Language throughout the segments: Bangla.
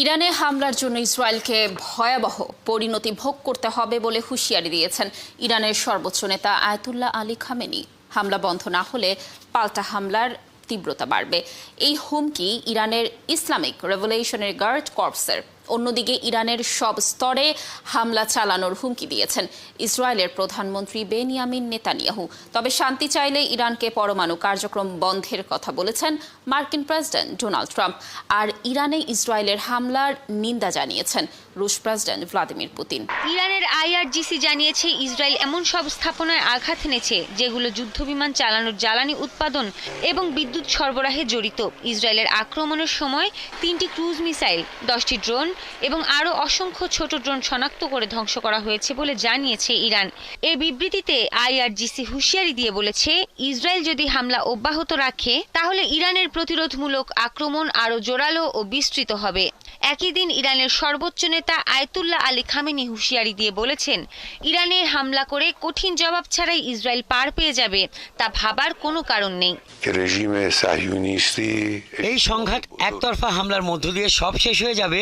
ইরানে হামলার জন্য ইসরায়েলকে ভয়াবহ পরিণতি ভোগ করতে হবে বলে হুঁশিয়ারি দিয়েছেন ইরানের সর্বোচ্চ নেতা আয়াতুল্লাহ আলী খামেনি। হামলা বন্ধ না হলে পাল্টা হামলার তীব্রতা বাড়বে। এই হুমকি ইরানের ইসলামিক রেভলিউশনারি গার্ড কর্পসের। অন্যদিকে ইরানের সব স্তরে হামলা চালানোর হুমকি দিয়েছেন ইসরায়েলের প্রধানমন্ত্রী বেনিয়ামিন নেতানিয়াহু। তবে শান্তি চাইলে ইরানকে পরমাণু কার্যক্রম বন্ধের কথা বলেছেন মার্কিন প্রেসিডেন্ট ডোনাল্ড ট্রাম্প। আর ইরানে ইসরায়েলের হামলার নিন্দা জানিয়েছেন রুশ প্রেসিডেন্ট ভ্লাদিমির পুতিন। ইরানের আইআরজিসি জানিয়েছে ইসরায়েল এমন সব স্থাপনায় আঘাত এনেছে যেগুলো যুদ্ধবিমান চালানোর জ্বালানি উৎপাদন এবং বিদ্যুৎ সরবরাহে জড়িত। ইসরায়েলের আক্রমণের সময় 3টি ক্রুজ মিসাইল, 10টি ড্রোন এবং আরও অসংখ্য ছোট ড্রোন শনাক্ত করে ধ্বংস করা হয়েছে বলে জানিয়েছে ইরান। এই বিবৃতিতে আইআরজিসি হুঁশিয়ারি দিয়ে বলেছে, ইসরায়েল যদি হামলা অব্যাহত রাখে তাহলে ইরানের প্রতিরোধমূলক আক্রমণ আরও জোরালো ও বিস্তৃত হবে। একই দিন ইরানের সর্বোচ্চ নেতা আয়াতুল্লাহ আলী খামেনি হুঁশিয়ারি দিয়ে বলেছেন, ইরানে হামলা করে কঠিন জবাব ছাড়াই ইসরায়েল পার পেয়ে যাবে তা ভাবার কোনো কারণ নেই। এই সংঘাত একতরফা হামলার মধ্য দিয়ে সব শেষ হয়ে যাবে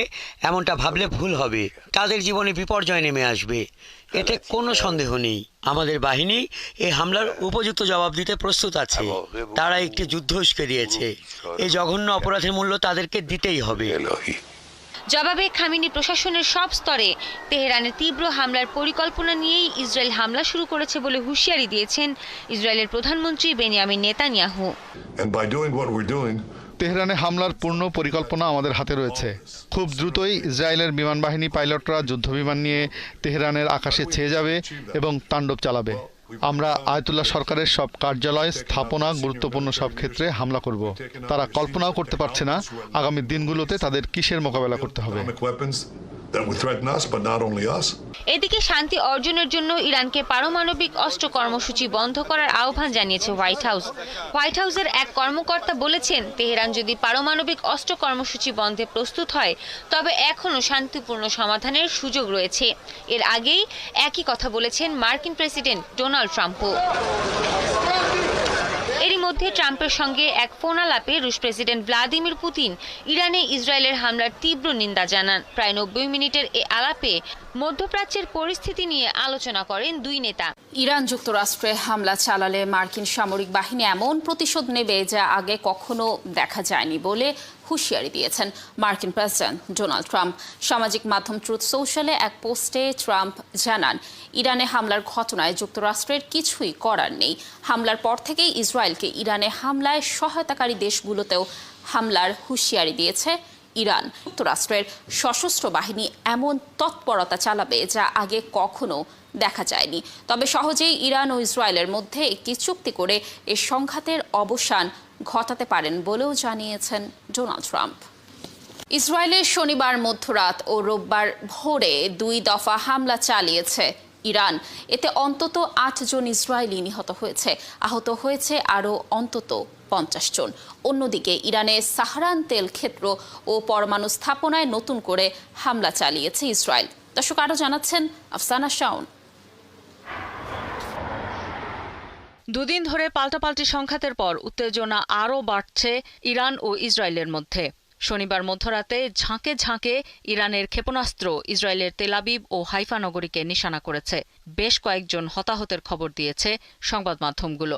এমনটা ভাবলে ভুল হবে। তাদের জীবনে বিপর্যয় নেমে আসবে, এতে কোনো সন্দেহ নেই। আমাদের বাহিনী এই হামলার উপযুক্ত জবাব দিতে প্রস্তুত আছে। তারা একটি যুদ্ধ উস্কে দিয়েছে, এই জঘন্য অপরাধের মূল্য তাদেরকে দিতেই হবে। জবাবে খামেনি প্রশাসনের সব স্তরে তেহরানের তীব্র হামলার পরিকল্পনা নিয়েই ইসরায়েল হামলা শুরু করেছে বলে হুঁশিয়ারি দিয়েছেন ইসরায়েলের প্রধানমন্ত্রী বেনিয়ামিন নেতানিয়াহু। তেহরানে হামলার পূর্ণ পরিকল্পনা আমাদের হাতে রয়েছে। খুব দ্রুতই ইসরায়েলের বিমান বাহিনী পাইলটরা যুদ্ধবিমান নিয়ে তেহরানের আকাশে ছেয়ে যাবে এবং তাণ্ডব চালাবে। আমরা আয়াতুল্লাহ সরকারের সব কার্যালয়, স্থাপনা, গুরুত্বপূর্ণ সব ক্ষেত্রে হামলা করব। তারা কল্পনাও করতে পারছে না আগামী দিনগুলোতে তাদের কিসের মোকাবেলা করতে হবে। এদিকে শান্তি অর্জনের জন্য ইরানকে পারমাণবিক অস্ত্র কর্মসূচি বন্ধ করার আহ্বান জানিয়েছে হোয়াইট হাউস। হোয়াইট হাউসের এক কর্মকর্তা বলেছেন, তেহরান যদি পারমাণবিক অস্ত্র কর্মসূচি বন্ধে প্রস্তুত হয় তবে এখনও শান্তিপূর্ণ সমাধানের সুযোগ রয়েছে। এর আগেই একই কথা বলেছেন মার্কিন প্রেসিডেন্ট ডোনাল্ড ট্রাম্পও। এরই মধ্যে ট্রাম্পের সঙ্গে এক ফোন আলাপে রুশ প্রেসিডেন্ট ভ্লাদিমির পুতিন ইরানে ইসরায়েলের হামলার তীব্র নিন্দা জানান। প্রায় 90 মিনিটের এই আলাপে মধ্যপ্রাচ্যের পরিস্থিতি নিয়ে আলোচনা করেন দুই নেতা। ইরান যুক্তরাষ্ট্রে হামলা চালালে মার্কিন সামরিক বাহিনী এমন প্রতিশোধ নেবে যা আগে কখনো দেখা যায়নি বলে হুঁশিয়ারি দিয়েছেন মার্কিন প্রেসিডেন্ট ডোনাল্ড ট্রাম্প। সামাজিক মাধ্যম ট্রুথ সোশ্যালে এক পোস্টে ট্রাম্প জানান, ইরানে হামলার ঘটনায় যুক্তরাষ্ট্রের কিছুই করার নেই। হামলার পর থেকেই ইসরায়েলকে ইরানে হামলায় সহায়তাকারী দেশগুলোতেও হামলার হুঁশিয়ারি দিয়েছে ইরান। যুক্তরাষ্ট্রের সশস্ত্র বাহিনী এমন তৎপরতা চালাবে যা আগে কখনো দেখা যায়নি। তবে সহজেই ইরান ও ইসরায়েলের মধ্যে একটি চুক্তি করে এই সংঘাতের অবসান ঘটাতে পারেন বলেও জানিয়েছেন ডোনাল্ড ট্রাম্প। ইসরায়েলে শনিবার মধ্যরাত ও রোববার ভোরে 2 দফা হামলা চালিয়েছে ইরান। এতে অন্তত 8 জন ইসরায়েলি নিহত হয়েছে, আহত হয়েছে আরও অন্তত 50 জন। অন্যদিকে ইরানের সাহরান তেল ক্ষেত্র ও পরমাণু স্থাপনায় নতুন করে হামলা চালিয়েছে ইসরায়েল। দর্শক আরও জানাচ্ছেন আফসানা শাওন। দুদিন ধরে পাল্টাপাল্টি সংঘাতের পর উত্তেজনা আরও বাড়ছে ইরান ও ইসরায়েলের মধ্যে। শনিবার মধ্যরাতে ঝাঁকে ঝাঁকে ইরানের ক্ষেপণাস্ত্র ইসরায়েলের তেল আবিব ও হাইফা নগরীকে নিশানা করেছে। বেশ কয়েকজন হতাহতের খবর দিয়েছে সংবাদ মাধ্যমগুলো।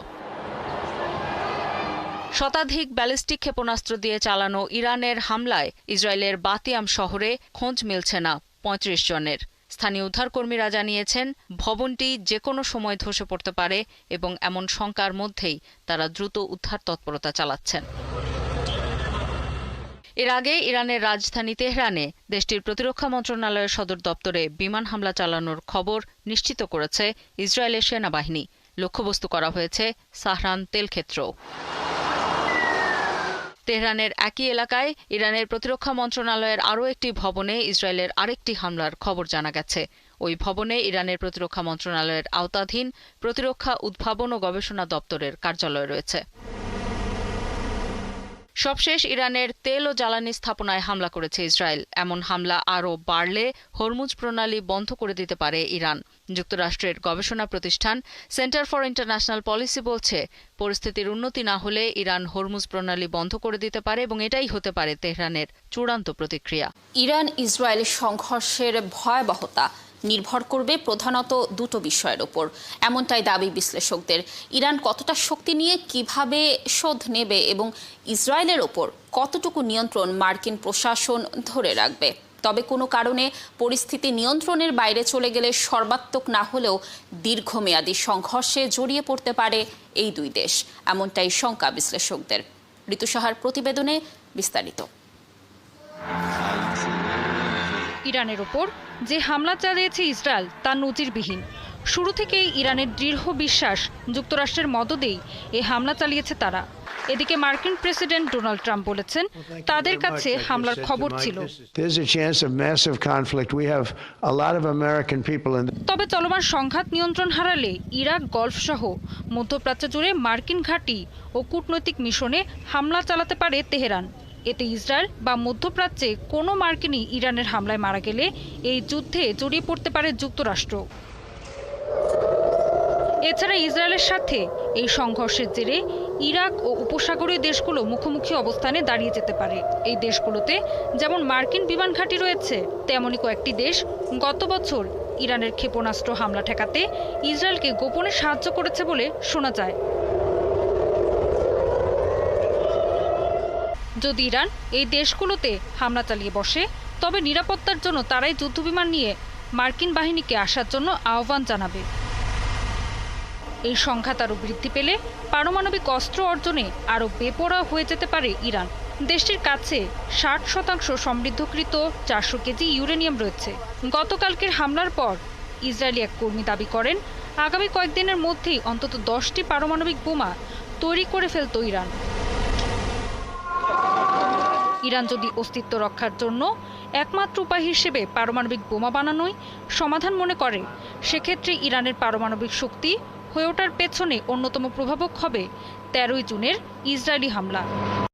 শতাধিক ব্যালিস্টিক ক্ষেপণাস্ত্র দিয়ে চালানো ইরানের হামলায় ইসরায়েলের বাতিয়াম শহরে খোঁজ মিলছে না 35 জনের। স্থানীয় উদ্ধারকর্মীরা জানিয়েছেন, ভবনটি যে কোনো সময় ধসে পড়তে পারে এবং এমন শঙ্কার মধ্যেই তারা দ্রুত উদ্ধার তৎপরতা চালাচ্ছেন। এর আগে ইরানের রাজধানী তেহরানে দেশটির প্রতিরক্ষা মন্ত্রণালয়ের সদর দপ্তরে বিমান হামলা চালানোর খবর নিশ্চিত করেছে ইসরায়েলের সেনাবাহিনী। লক্ষ্যবস্তু করা হয়েছে সাহরান তেলক্ষেত্র। তেহরানের একই এলাকায় ইরানের প্রতিরক্ষা মন্ত্রণালয়ের আরও একটি ভবনে ইসরায়েলের আরেকটি হামলার খবর জানা গেছে। ওই ভবনে ইরানের প্রতিরক্ষা মন্ত্রণালয়ের আওতাধীন প্রতিরক্ষা উদ্ভাবন ও গবেষণা দপ্তরের কার্যালয় রয়েছে। সবশেষ ইরানের তেল ও জ্বালানি স্থাপনায় হামলা করেছে ইসরায়েল। এমন হামলা আরও বাড়লে হরমুজ প্রণালী বন্ধ করে দিতে পারে ইরান। যুক্তরাষ্ট্রের গবেষণা প্রতিষ্ঠান সেন্টার ফর ইন্টারন্যাশনাল পলিসি বলছে, পরিস্থিতির উন্নতি না হলে ইরান হরমুজ প্রণালী বন্ধ করে দিতে পারে এবং এটাই হতে পারে তেহরানের চূড়ান্ত প্রতিক্রিয়া। ইরান ইসরায়েল সংঘর্ষের ভয়াবহতা নির্ভর করবে প্রধানত দুটো বিষয়ের উপর, এমনটাই দাবি বিশ্লেষকদের। ইরান কতটা শক্তি নিয়ে কিভাবে শোধ নেবে এবং ইসরায়েলের ওপর কতটুকু নিয়ন্ত্রণ মার্কিন প্রশাসন ধরে রাখবে। তবে কোনো কারণে পরিস্থিতি নিয়ন্ত্রণের বাইরে চলে গেলে সর্বাত্মক না হলেও দীর্ঘমেয়াদী সংঘর্ষে জড়িয়ে পড়তে পারে এই দুই দেশ, এমনটাই শঙ্কা বিশ্লেষকদের। ঋতু সাহার প্রতিবেদনে বিস্তারিত। ইরানের ওপর যে হামলা চালিয়েছে ইসরায়েল তা নজিরবিহীন। শুরু থেকেই ইরানের দৃঢ় বিশ্বাস যুক্তরাষ্ট্রের মদদেই এই হামলা চালিয়েছে তারা। এদিকে মার্কিন প্রেসিডেন্ট ডোনাল্ড ট্রাম্প বলেছেন তাদের কাছে হামলার খবর ছিল। তবে চলমান সংঘাত নিয়ন্ত্রণ হারালে ইরাক, গলফ সহ মধ্যপ্রাচ্য জুড়ে মার্কিন ঘাঁটি ও কূটনৈতিক মিশনে হামলা চালাতে পারে তেহরান। এতে ইসরায়েল বা মধ্যপ্রাচ্যে কোনো মার্কিনই ইরানের হামলায় মারা গেলে এই যুদ্ধে জড়িয়ে পড়তে পারে যুক্তরাষ্ট্র। এছাড়া ইসরায়েলের সাথে এই সংঘর্ষের জেরে ইরাক ও উপসাগরীয় দেশগুলো মুখোমুখি অবস্থানে দাঁড়িয়ে যেতে পারে। এই দেশগুলোতে যেমন মার্কিন বিমান ঘাঁটি রয়েছে, তেমনই কয়েকটি দেশ গত বছর ইরানের ক্ষেপণাস্ত্র হামলা ঠেকাতে ইসরায়েলকে গোপনে সাহায্য করেছে বলে শোনা যায়। যদি ইরান এই দেশগুলোতে হামলা চালিয়ে বসে, তবে নিরাপত্তার জন্য তারাই যুদ্ধবিমান নিয়ে মার্কিন বাহিনীকে আসার জন্য আহ্বান জানাবে। এই সংঘাত আরও বৃদ্ধি পেলে পারমাণবিক অস্ত্র অর্জনে আরও বেপরোয়া হয়ে যেতে পারে ইরান। দেশটির কাছে 60% সমৃদ্ধকৃত 400 কেজি ইউরেনিয়াম রয়েছে। গতকালকের হামলার পর ইসরায়েলি এক কর্মী দাবি করেন, আগামী কয়েকদিনের মধ্যেই অন্তত 10টি পারমাণবিক বোমা তৈরি করে ফেলত ইরান। ইরান যদি অস্তিত্ব রক্ষার জন্য একমাত্র উপায় হিসেবে পারমাণবিক বোমা বানানোই সমাধান মনে করে, সেক্ষেত্রে ইরানের পারমাণবিক শক্তি হয়ে ওঠার পেছনে অন্যতম প্রভাবক হবে 13ই জুনের ইসরায়েলি হামলা।